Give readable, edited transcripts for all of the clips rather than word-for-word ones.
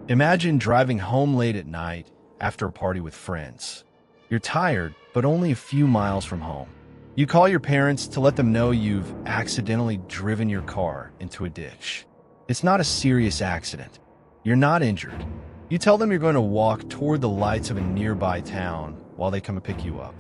Imagine driving home late at night after a party with friends. You're tired, but only a few miles from home. You call your parents to let them know you've accidentally driven your car into a ditch. It's not a serious accident. You're not injured. You tell them you're going to walk toward the lights of a nearby town while they come and pick you up.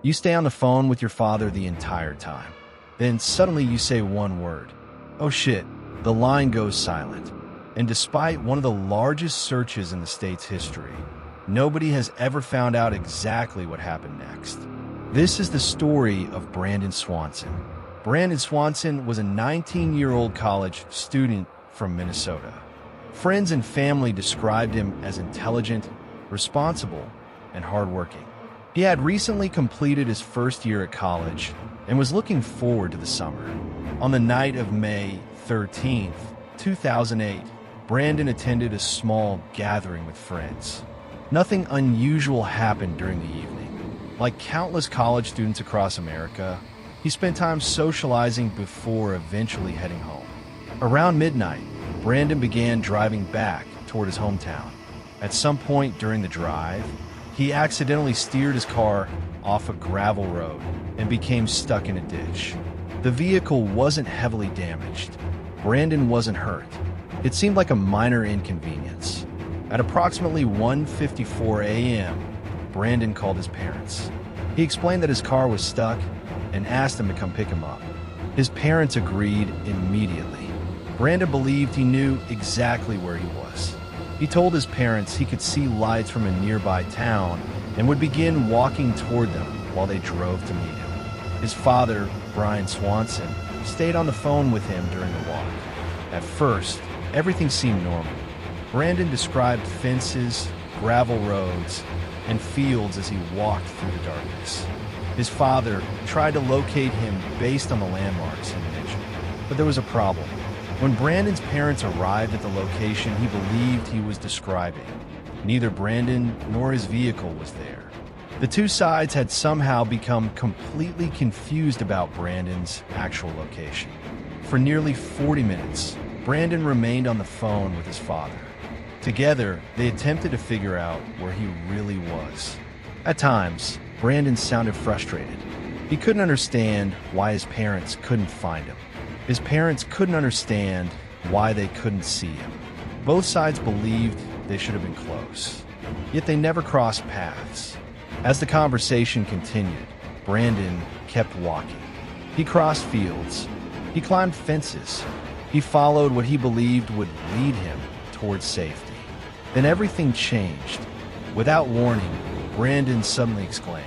You stay on the phone with your father the entire time. Then suddenly you say one word. Oh shit, the line goes silent. And despite one of the largest searches in the state's history, nobody has ever found out exactly what happened next. This is the story of Brandon Swanson. Brandon Swanson was a 19-year-old college student from Minnesota. Friends and family described him as intelligent, responsible, and hardworking. He had recently completed his first year at college and was looking forward to the summer. On the night of May 13th, 2008, Brandon attended a small gathering with friends. Nothing unusual happened during the evening. Like countless college students across America, he spent time socializing before eventually heading home. Around midnight, Brandon began driving back toward his hometown. At some point during the drive, he accidentally steered his car off a gravel road and became stuck in a ditch. The vehicle wasn't heavily damaged. Brandon wasn't hurt. It seemed like a minor inconvenience. At approximately 1:54 a.m., Brandon called his parents. He explained that his car was stuck and asked them to come pick him up. His parents agreed immediately. Brandon believed he knew exactly where he was. He told his parents he could see lights from a nearby town and would begin walking toward them while they drove to meet him. His father, Brandon Swanson, stayed on the phone with him during the walk. At first, everything seemed normal. Brandon described fences, gravel roads, and fields as he walked through the darkness. His father tried to locate him based on the landmarks he mentioned, but there was a problem. When Brandon's parents arrived at the location he believed he was describing, neither Brandon nor his vehicle was there. The two sides had somehow become completely confused about Brandon's actual location. For nearly 40 minutes, Brandon remained on the phone with his father. Together, they attempted to figure out where he really was. At times, Brandon sounded frustrated. He couldn't understand why his parents couldn't find him. His parents couldn't understand why they couldn't see him. Both sides believed they should have been close, yet they never crossed paths. As the conversation continued, Brandon kept walking. He crossed fields. He climbed fences. He followed what he believed would lead him towards safety. Then everything changed. Without warning, Brandon suddenly exclaimed,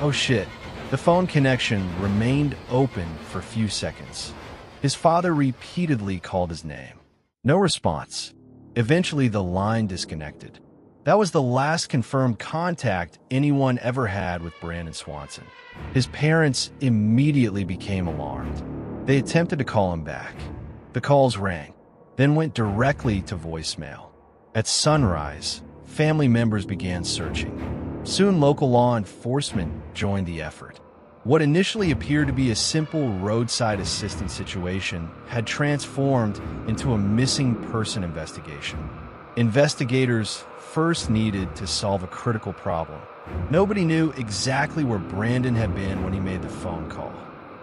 "Oh shit." The phone connection remained open for a few seconds. His father repeatedly called his name. No response. Eventually, the line disconnected. That was the last confirmed contact anyone ever had with Brandon Swanson. His parents immediately became alarmed. They attempted to call him back. The calls rang, then went directly to voicemail. At sunrise, family members began searching. Soon, local law enforcement joined the effort. What initially appeared to be a simple roadside assistance situation had transformed into a missing person investigation. Investigators first needed to solve a critical problem. Nobody knew exactly where Brandon had been when he made the phone call.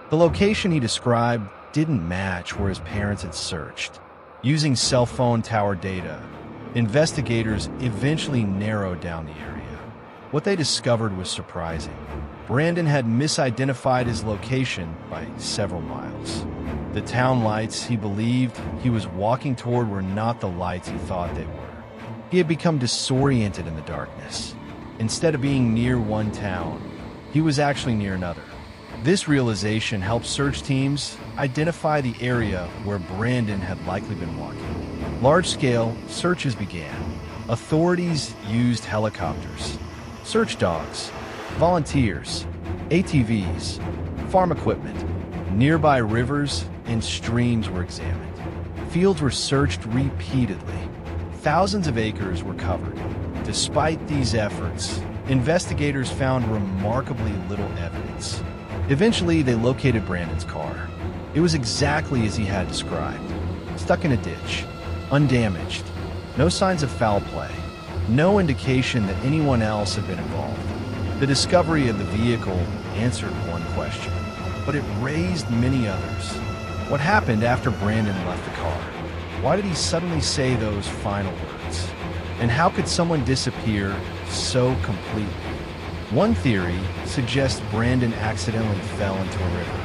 The location he described didn't match where his parents had searched. Using cell phone tower data, investigators eventually narrowed down the area. What they discovered was surprising. Brandon had misidentified his location by several miles. The town lights he believed he was walking toward were not the lights he thought they were. He had become disoriented in the darkness. Instead of being near one town, he was actually near another. This realization helped search teams identify the area where Brandon had likely been walking. Large-scale searches began. Authorities used helicopters, search dogs, volunteers, ATVs, farm equipment. Nearby rivers and streams were examined. Fields were searched repeatedly. Thousands of acres were covered. Despite these efforts, investigators found remarkably little evidence. Eventually, they located Brandon's car. It was exactly as he had described. Stuck in a ditch, undamaged, No signs of foul play. No indication that anyone else had been involved. The discovery of the vehicle answered one question, but it raised many others. What happened after Brandon left the car? Why did he suddenly say those final words? And how could someone disappear so completely? One theory suggests Brandon accidentally fell into a river.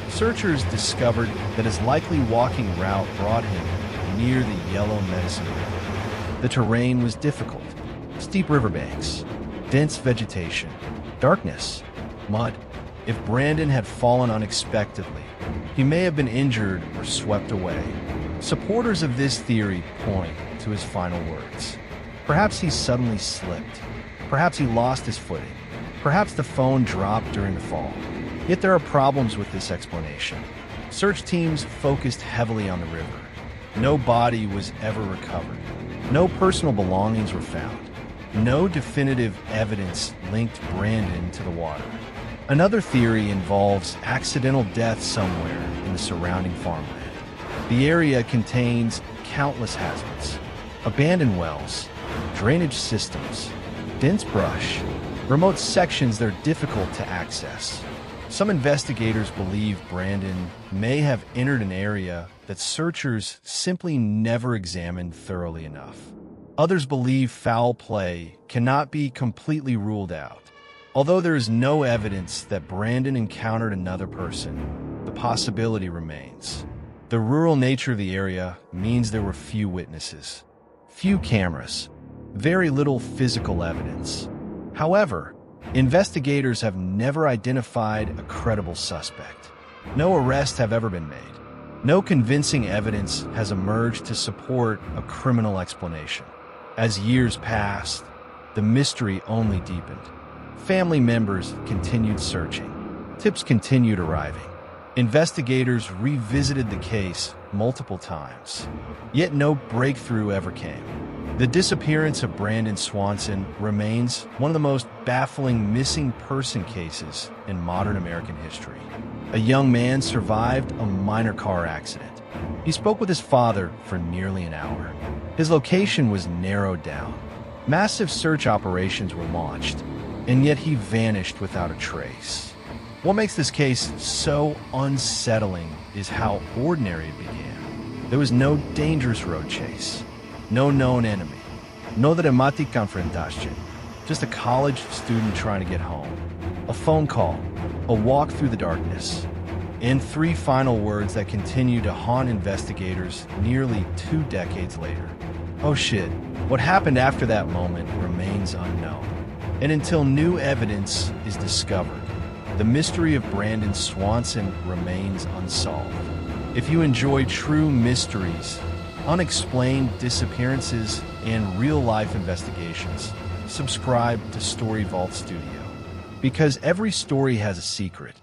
Searchers discovered that his likely walking route brought him near the Yellow Medicine River. The terrain was difficult. Steep riverbanks, dense vegetation, darkness, mud. If Brandon had fallen unexpectedly, he may have been injured or swept away. Supporters of this theory point to his final words. Perhaps he suddenly slipped. Perhaps he lost his footing. Perhaps the phone dropped during the fall. Yet there are problems with this explanation. Search teams focused heavily on the river. No body was ever recovered. No personal belongings were found. No definitive evidence linked Brandon to the water. Another theory involves accidental death somewhere in the surrounding farmland. The area contains countless hazards, abandoned wells, drainage systems, dense brush, remote sections that are difficult to access. Some investigators believe Brandon may have entered an area that searchers simply never examined thoroughly enough. Others believe foul play cannot be completely ruled out. Although there is no evidence that Brandon encountered another person, the possibility remains. The rural nature of the area means there were few witnesses, few cameras, very little physical evidence. However, investigators have never identified a credible suspect. No arrests have ever been made. No convincing evidence has emerged to support a criminal explanation. As years passed, the mystery only deepened. Family members continued searching. Tips continued arriving. Investigators revisited the case multiple times, yet no breakthrough ever came. The disappearance of Brandon Swanson remains one of the most baffling missing person cases in modern American history. A young man survived a minor car accident. He spoke with his father for nearly an hour. His location was narrowed down. Massive search operations were launched, and yet he vanished without a trace. What makes this case so unsettling is how ordinary it began. There was no dangerous road chase, no known enemy, no dramatic confrontation, just a college student trying to get home, a phone call, a walk through the darkness, and three final words that continue to haunt investigators nearly 2 decades later. Oh shit, what happened after that moment remains unknown. And until new evidence is discovered, the mystery of Brandon Swanson remains unsolved. If you enjoy true mysteries, unexplained disappearances, and real-life investigations, subscribe to Story Vault Studio. Because every story has a secret,